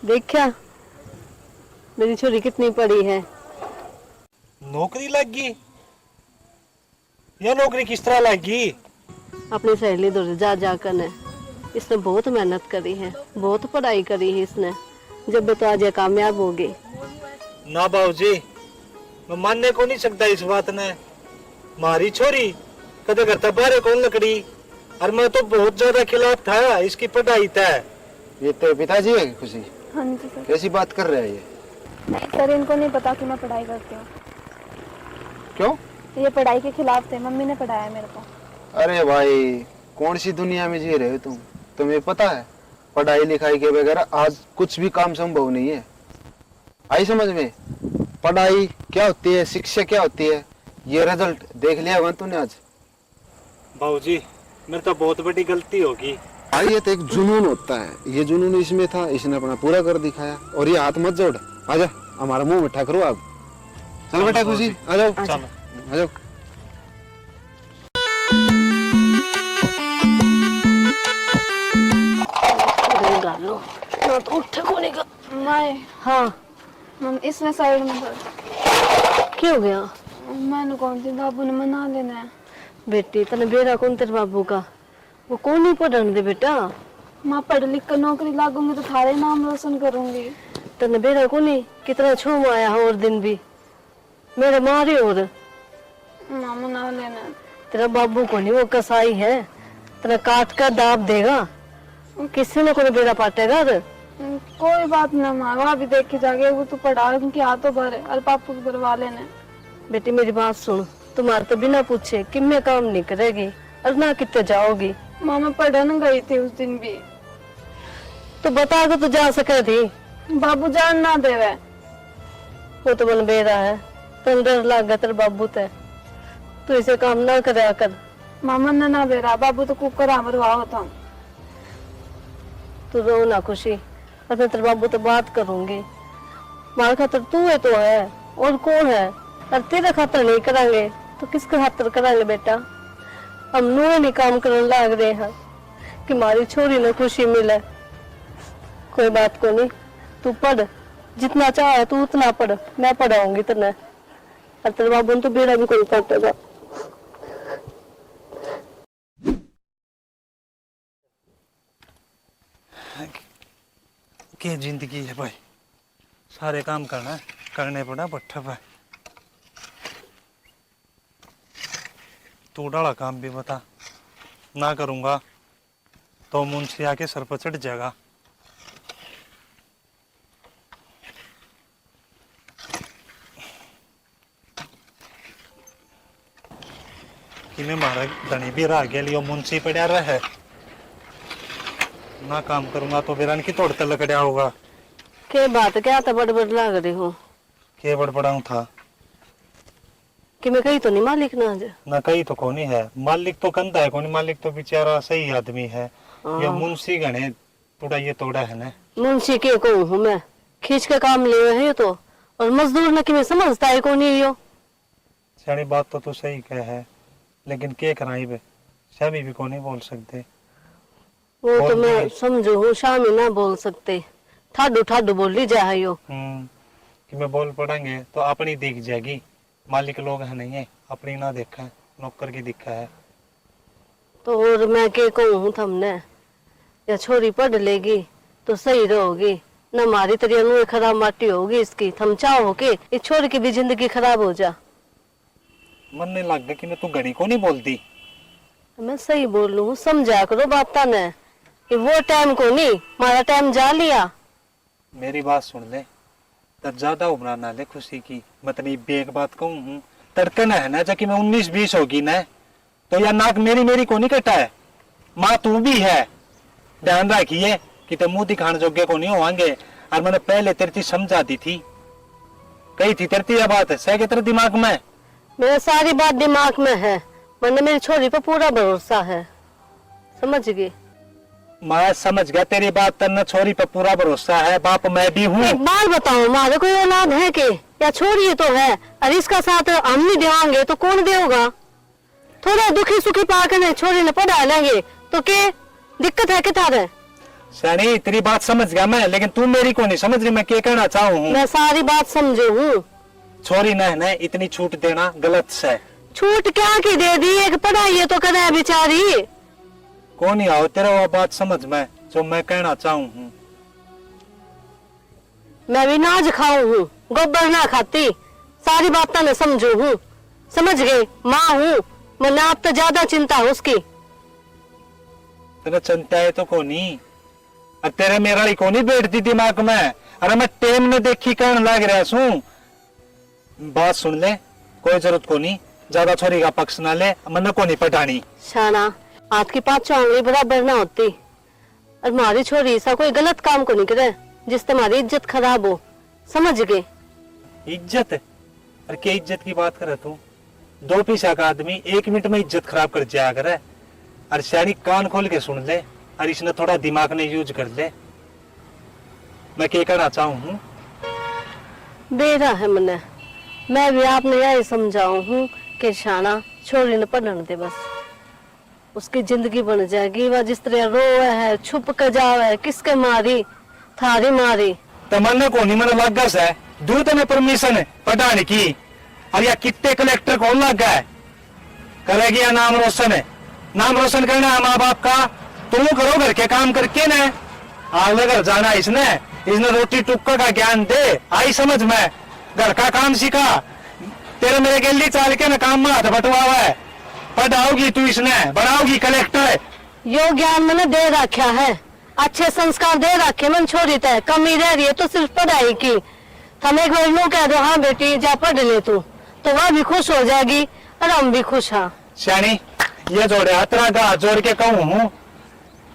देखा मेरी छोरी कितनी पड़ी है। नौकरी लग गई? यह नौकरी किस तरह लग गई? अपनी सहेली दूर जा जाकर ने इसने बहुत मेहनत करी है, बहुत पढ़ाई करी है इसने, जब तो आज ये कामयाब होगी। ना बाबूजी, मैं मानने को नहीं सकता इस बात ने। मारी छोरी कदे करता बारे कौन लकड़ी, और मैं तो बहुत ज्यादा खिलाफ था इसकी पढ़ाई तय। ये तो पिताजी है खुशी? हाँ जी सर। कैसी बात कर रहे हैं ये? नहीं सर, इनको नहीं पता कि मैं पढ़ाई करती हूँ। क्यों? ये पढ़ाई के खिलाफ थे, मम्मी ने पढ़ाया मेरे को। अरे भाई, कौन सी दुनिया में जी रहे हो तुम? तुम्हें पता है पढ़ाई लिखाई के बगैर आज कुछ भी काम संभव नहीं है। आई समझ में? पढ़ाई क्या होती है, शिक्षा क्या होती है, ये रिजल्ट देख लिया होगा तूने आज। बाबूजी, मेरे तो बहुत बड़ी गलती होगी। भाई ये तो एक जुनून होता है, ये जुनून इसमें था, इसने अपना पूरा कर दिखाया। और ये हाथ मत जोड़, आजा हमारा मुंह मीठा करो आप। चल बेटा खुशी, आ जाओ आ जाओ। ना तो उठ को नहीं मैं हाँ इसमें साइड में कर। क्या हो गया? मैंने कौन सी बाबू ने मना लेना है। बेटी तने बेरा कौन तेरे बाबू का, वो कौन नहीं पढ़ने दे बेटा। मैं पढ़ लिख कर नौकरी लागूंगी तो थारे नाम रोशन करूंगी। तने बेरा को नहीं कितना छूम आया और दिन भी मेरे मारे। और माँ मना लेना। तेरा बाबू को नहीं, वो कसाई है, तेरा काट कर दाब देगा, किसी ने कोई बेड़ा पाटेगा। कोई बात ना माँ, वहाँ भी देख के जाके वो तो पढ़ा उनके हाथों भर है और पापू को करवा लेना। बेटी मेरी बात सुन, तुम्हारे तो बिना पूछे कि मैं काम नहीं करेगी और ना कितने जाओगी। माँ मैं पढ़ने गई थी उस दिन भी। तो बता के तो जा सके थी। बाबू जान ना देवे। वो तो बन बेरा है, तुम डर लग तेरे बाबू ते, तू इसे काम ना करे कर। मामा ने ना बेरा, बाबू तो कुकर मरवा होता। तू रो ना खुशी, और मैं तेरे बाबू तो बात करूंगी। मार खातर तू है तो है, और कौन है? और तेरे खातर नहीं करांगे तो किसके खातर करांगे बेटा? हम नूहे नहीं काम करने लग रहे हैं कि हमारी छोरी ने खुशी मिले। कोई बात को नहीं, तू पढ़, जितना चाहे तू उतना पढ़, मैं पढ़ाऊंगी तेने। और तेरे बाबू ने तो बेड़ा भी कोई पढ़ेगा। क्या जिंदगी है भाई, सारे काम करने पड़ा पट्टा भाई। तू डाला काम भी बता, ना करूंगा तो मुंशी आके सर पर चढ़ जाएगा। कि मैं मारा धनी भी रह गया लियो मुंशी पड़ा रहे, ना काम करूंगा तो बेरान की तोड़ते लकड़िया होगा। के बात क्या तो बड़बड़ लग रही हो? के बड़बड़ाऊं था कि मैं कही तो नहीं मालिक ना आज ना, कहीं तो कौन है मालिक, तो कंधा है कौन मालिक, तो बेचारा सही आदमी है। ये मुंशी गणे थोड़ा ये तोड़ा है ना। मुंशी के कहूँ हूँ मैं, खींच के काम ले है तो, और मजदूर न कि मैं समझता है कौन ही हो। सारी बात तो तू सही कह है, लेकिन के कराई बे, सभी भी कौन नहीं बोल सकते। वो तो मैं समझू हूँ, शामी ना बोल सकते, ठाडू ठाडू बोली जाए यो। कि मैं बोल पड़ेंगे तो अपनी दिख जाएगी, मालिक लोग है नहीं है, अपनी ना देखा है, नौकर की दिखा है। तो और मैं के कहूँ हूँ थमने, या छोरी पढ़ लेगी तो सही रहोगी, न हमारी तरह खराब माटी होगी इसकी। थम चाहो कि इस छोरी की भी जिंदगी खराब हो जा। मन नहीं लग गया कि मैं तू घड़ी को नहीं बोलती। मैं सही बोल लू, समझा करो बात ने कि वो टाइम को नहीं, हमारा टाइम जा लिया। मेरी बात सुन ले, तब ज्यादा उम्र ना ले खुशी की, मतलब बेग बात कहूँ हूँ, तड़के न है ना जाकि मैं 19-20 होगी ना, तो या नाक मेरी को नहीं कटा है। माँ तू भी है, ध्यान रखिए कि ते मुंह दिखाने जोगे को नहीं होंगे। और मैंने पहले तेरी चीज समझा दी थी, कही थी तेरी यह बात है सह के तेरे दिमाग में। मेरे सारी बात दिमाग में है, मैंने मेरी छोरी पर पूरा भरोसा है, समझ गई? मैं समझ गया तेरी बात, तेरे छोरी पे पूरा भरोसा है, बाप मैं भी हूँ। एक बात बताओ, हमारे कोई औलाद है के या छोरी तो है, और इसका साथ हम नहीं देंगे तो कौन देगा? थोड़ा दुखी सुखी पाकर छोरी ने पढ़ा लेंगे तो के दिक्कत है कि थारे? सैनी तेरी बात समझ गया मैं, लेकिन तू मेरी को नहीं समझ रही मैं क्या कहना चाहूँ हूँ। मैं सारी बात समझे हूँ। छोरी न इतनी छूट देना गलत से। छूट क्या की दे दी, एक पढ़ाई तो करे बेचारी। कौन ही आओ तेरा वो बात समझ में जो मैं कहना चाहूँ हूँ। मैं भी नाज खाऊं हूँ, गोबर ना खाती, सारी बातें मैं समझू हूँ। समझ गए, माँ हूँ मैं, आप तो ज्यादा चिंता है उसकी। तेरा चिंता है तो कोनी, और तेरे मेरा ही कोनी बैठती दिमाग में। अरे मैं टेम में देखी कहने लग रहा हूँ। बात सुन ले, कोई जरूरत कोनी ज्यादा छोरी का पक्ष ना ले, मन को नहीं पटानी। शाना आज की 5 उंगली बराबर ना होती, और हमारी छोरी ऐसा कोई गलत काम को नहीं करे जिससे हमारी इज्जत खराब हो। समझ गए? इज्जत? अरे क्या इज्जत की बात करे तू? 2 पैसा का आदमी 1 मिनट में इज्जत खराब कर जाया करे। अरे शायरी कान खोल के सुन ले, और इसने थोड़ा दिमाग ने यूज कर ले। मैं क्या कहना चाहूँ हूँ। बेरा है मने, मैं भी आपने यही समझाऊं हूँ कि शाना छोरी ने पढ़ने दे, बस उसकी जिंदगी बन जाएगी। वह जिस तरह रोए है, छुप के जावे, किसके मारी, थारी मारी। तमन्ना को नहीं मन लग गया है, दूर में परमिशन है पढ़ाने की। और या कितने कलेक्टर कौन लग गया है, करेगी या नाम रोशन है। नाम रोशन करना है माँ बाप का, तुम करो घर के काम करके न। आगे घर जाना इसने रोटी टुक्का का ज्ञान दे, आई समझ में, घर का काम सीखा। तेरे मेरे गली चाल के न काम में हाथ बटवा हुआ है। पढ़ाओगी तू इसने, बनाओगी कलेक्टर। यो ज्ञान मैंने दे रखा है, अच्छे संस्कार दे रखे, मन छोड़ी तय कमी रह रही है तो सिर्फ पढ़ाई की। हम एक बार यूं कह दो, हाँ बेटी जा पढ़ ले तू, तो वह भी खुश हो जाएगी और हम भी खुश। हाँ श्यानी, ये जोड़े हतरा का जोड़ के कहूँ हूँ,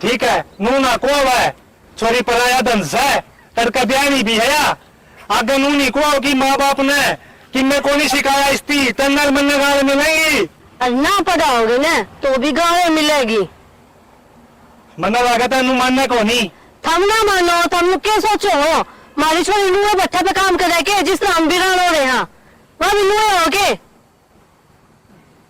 ठीक है। नू ना को है छोरी पराया धंस है, तड़का ब्यानी भी है। अगर नू नहीं को होगी माँ बाप ने कि मैं को नहीं सिखाया, इसती तन्नल मन्ने गाल मिलेगी। और ना पढ़ाओगे ना तो भी गाँव मिलेगी। मना लागत है नू मानने को नहीं। थम ना मानो, तुम क्या सोचो हो हमारी छोरी नुए भट्टा पे काम करे के, जिस तरह हम भी रान हो रहे हैं वह भी नुए हो के।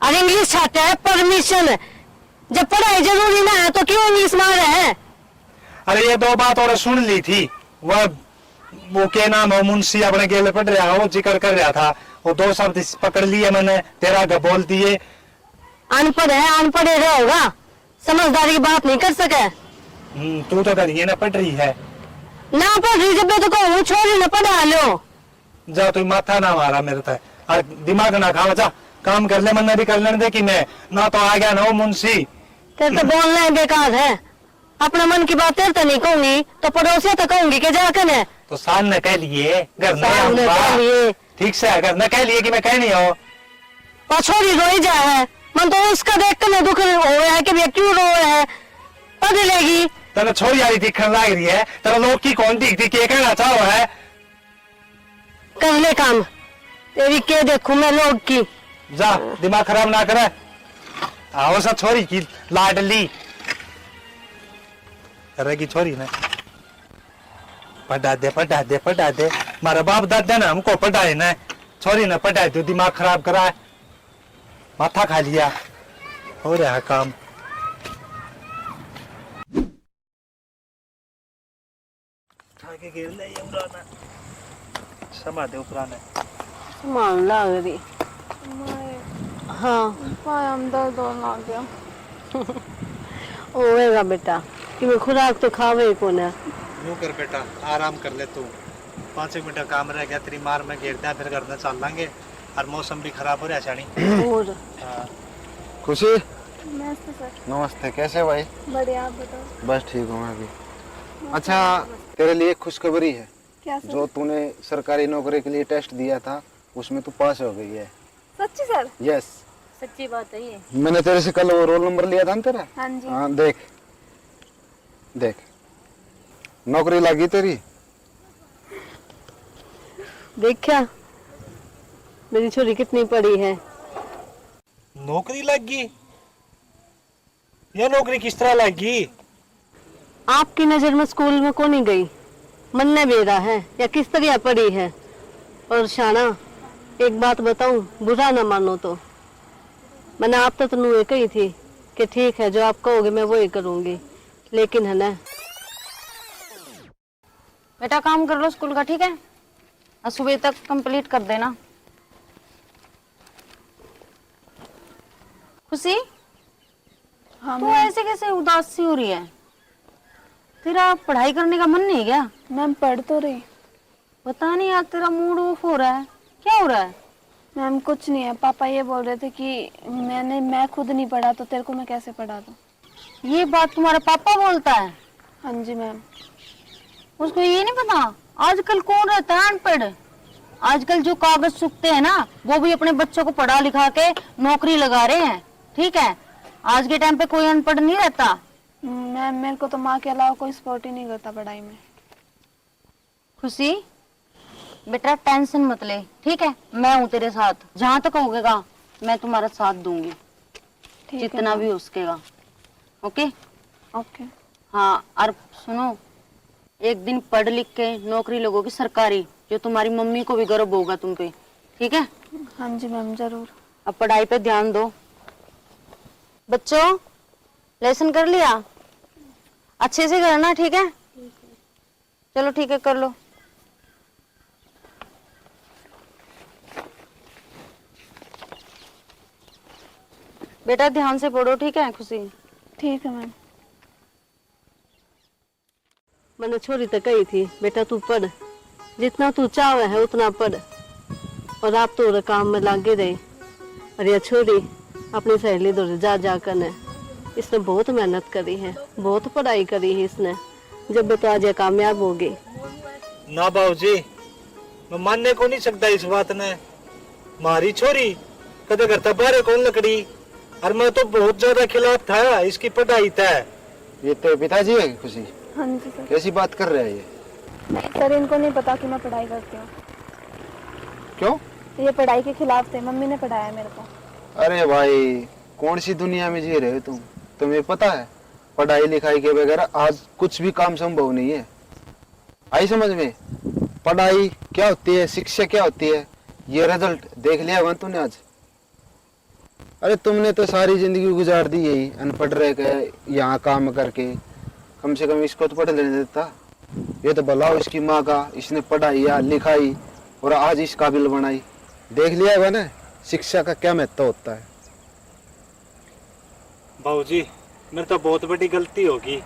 और इंग्लिश छाते है परमिशन, जब पढ़ाई जरूरी ना है तो क्यों इंग्लिश मार रहे हैं। अरे ये 2 बात और सुन ली थी, वो क्या नाम है मुंशी अपने गेले पढ़ रहा, वो जिक्र कर रहा था, वो 2 शब्द पकड़ लिए मैंने, तेरा बोल दिए। अनपढ़ है, अनपढ़े रहेगा, समझदारी की बात नहीं कर सके। तू तो करिए ना पढ़ रही है ना पढ़ रही जब तो कहूँ छोरी न पढ़ा लो। जा तू माथा ना मारा मेरे तय, और दिमाग ना खावा, जा काम कर ले। मन भी कर लेने दे कि मैं ना तो आ गया ना वो मुंशी। तेरे तो बोलना है बेकार है, अपने मन की बात तेरे तो नहीं कहूंगी तो पड़ोसी तो कहूंगी कि जाकर है। तो सामने कह लिए घर सामने कह लिए, ठीक से घर ने कह लिए कि मैं कह नहीं हो। और छोरी रोई जा है, मन तो उसका देख कर दुख हो रहा है कि भैया क्यों रो रहे हैं। पढ़ लेगी तेरा छोरी यारी दिखने लग रही है, तेरा लोग की कौन दिखती क्या कहना चाहो है। कर ले काम, तेरी के देखूं मैं लोग की। जा दिमाग खराब ना करे, आओ सा छोरी की लाडली करेगी छोरी ने। पढ़ा दे मारा बाप दादा ने हमको पढ़ाए ना, छोरी ने पढ़ाए तो दिमाग खराब करा है, माथा खा लिया, हो रहा है काम। आगे गिर ले ये उड़ाना, समा दे उपराना। मान लग रही। हाँ हम दर्द और ना गया। होएगा बेटा, कि मैं खुराक तो खावे ही कौन है। यूं कर बेटा, आराम कर ले तू, 5 मिनट काम रह गया, तेरी मार में घेर दिया, फिर घर में चल लेंगे। और मौसम भी खराब हो रहा है शानी। और खुशी, नमस्ते सर। नमस्ते, कैसे भाई? बढ़िया, आप बताओ। बस ठीक हूँ मैं भी। अच्छा, तेरे लिए खुशखबरी है। क्या सर? जो तूने सरकारी नौकरी के लिए टेस्ट दिया था उसमें तू पास हो गई है। सच्ची सर? यस, सच्ची बात है ये। मैंने तेरे से कल वो रोल नंबर लिया था ना तेरा। हाँ जी। हाँ, देख देख, नौकरी लगी तेरी। देखा मेरी छोरी कितनी पढ़ी है। नौकरी लग गई? ये नौकरी किस तरह लग गई? आपकी नजर में स्कूल में कौन ही गई, मन ने बेरा है या किस तरह पढ़ी है। और शाना एक बात बताऊं, बुरा ना मानो तो, मैंने आप तो तनु कही थी कि ठीक है जो आप कहोगे मैं वही करूंगी, लेकिन है ना बेटा काम कर लो स्कूल का, ठीक है? और सुबह तक कंप्लीट कर देना। खुशी, हाँ तू मैम। ऐसे कैसे उदास सी हो रही है? तेरा पढ़ाई करने का मन नहीं क्या? मैम पढ़ तो रही। पता नहीं यार, तेरा मूड ऑफ हो रहा है, क्या हो रहा है? मैम कुछ नहीं है, पापा ये बोल रहे थे कि मैं खुद नहीं पढ़ा तो तेरे को मैं कैसे पढ़ा दूं। ये बात तुम्हारा पापा बोलता है? हाँ जी मैम। उसको ये नहीं पता आजकल कौन रहता है अनपढ़? आजकल जो कागज सूखते हैं ना, वो भी अपने बच्चों को पढ़ा लिखा के नौकरी लगा रहे हैं, ठीक है? आज के टाइम पे कोई अनपढ़ नहीं रहता। मैम मेरे को तो माँ के अलावा कोई सपोर्ट ही नहीं करता पढ़ाई में। खुशी बेटा टेंशन मत ले, ठीक है? मैं हूँ तेरे साथ, जहाँ तक होगा मैं तुम्हारा साथ दूंगी, ठीक है जितना भी हो सकेगा। ओके? ओके। हाँ, और सुनो, एक दिन पढ़ लिख के नौकरी लगोगी सरकारी, जो तुम्हारी मम्मी को भी गर्व होगा तुम पे, ठीक है? हाँ जी मैम जरूर। अब पढ़ाई पे ध्यान दो। बच्चों लेसन कर लिया? अच्छे से करना, ठीक है? चलो ठीक है, कर लो। बेटा ध्यान से पढ़ो, ठीक है खुशी? ठीक है मैम। मैंने छोरी तो कही थी बेटा तू पढ़, जितना तू चाहे है उतना पढ़, और आप तो काम में लागे रहे। और यह छोरी अपनी सहेली दो जा कर ने इसने बहुत मेहनत करी है, बहुत पढ़ाई करी है इसने, जब तो आज ये कामयाब होगी। ना बाबूजी, मैं मानने को नहीं सकता इस बात ने। मारी छोरी कदे करता बारे कौन लकड़ी, और मैं तो बहुत ज्यादा खिलाफ था इसकी पढ़ाई था। ये तो पिताजी है खुशी? हाँ जी सर। कैसी बात कर रहे हैं ये? नहीं सर, इनको नहीं पता कि मैं पढ़ाई करती हूँ। क्यों? ये पढ़ाई के खिलाफ थे, मम्मी ने पढ़ाया मेरे को। अरे भाई, कौन सी दुनिया में जी रहे हो तुम? तुम्हें पता है पढ़ाई लिखाई के बगैर आज कुछ भी काम संभव नहीं है। आई समझ में? पढ़ाई क्या होती है, शिक्षा क्या होती है, ये रिजल्ट देख लिया वन तुमने आज। अरे तुमने तो सारी जिंदगी गुजार दी यही अनपढ़ रह के, यहाँ काम करके। कम से कम इसको तो पढ़ लेने देता। ये तो भला इसकी माँ का, इसने पढ़ाई या लिखाई और आज इस काबिल बनाई। देख लिया है ना शिक्षा का क्या महत्व होता है। बाबूजी मेरी तो बहुत बड़ी गलती होगी।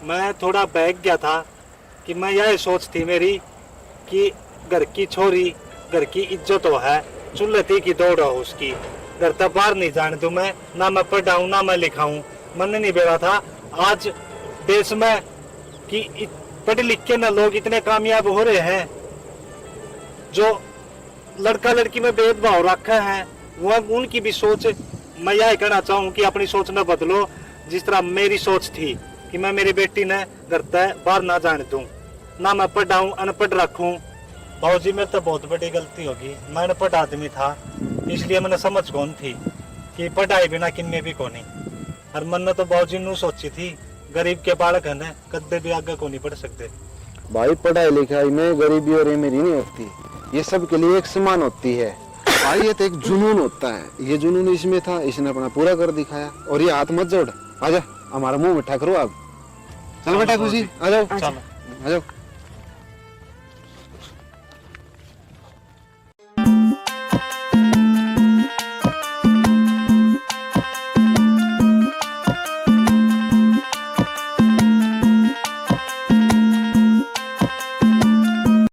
मैं थोड़ा बहक गया था कि मैं यह सोच थी मेरी कि घर की छोरी, घर की इज्जत हो है, चुल्लती की दौड़ हो उसकी, घर तक बाहर नहीं जाने दूं मैं, ना मैं पढ़ाऊं ना मैं लिखाऊं। मन नहीं बेरा था आज देश में कि पढ़ लिख के ना लोग इतने कामयाब हो रहे हैं। जो लड़का लड़की में भेदभाव रखा है वो उनकी भी सोच, मैं यह कहना चाहूँ कि अपनी सोच न बदलो। जिस तरह मेरी सोच थी कि मैं मेरी बेटी ने घर तक बाहर ना जाने दूं, ना मैं पढ़ाऊं अनपढ़ रखूं। बाबूजी मेरी तो बहुत बड़ी गलती होगी। मैं अनपढ़ आदमी था, इसलिए मैंने समझ कौन थी कि पढ़ाई बिना किन्ने भी को नहीं। और मन ने तो बाबूजी नू सोची थी गरीब के बालक है ना, कदे भी आगे को नहीं पढ़ सकते। भाई पढ़ाई लिखाई में गरीबी और अमीरी नहीं होती, ये सब के लिए एक समान होती है। भाई ये तो एक जुनून होता है, ये जुनून इसमें था, इसने अपना पूरा कर दिखाया। और ये हाथ मत जोड़, आजा हमारा मुंह मीठा करो आप। चल बेटा खुशी, आ जाओ चलो आ जाओ।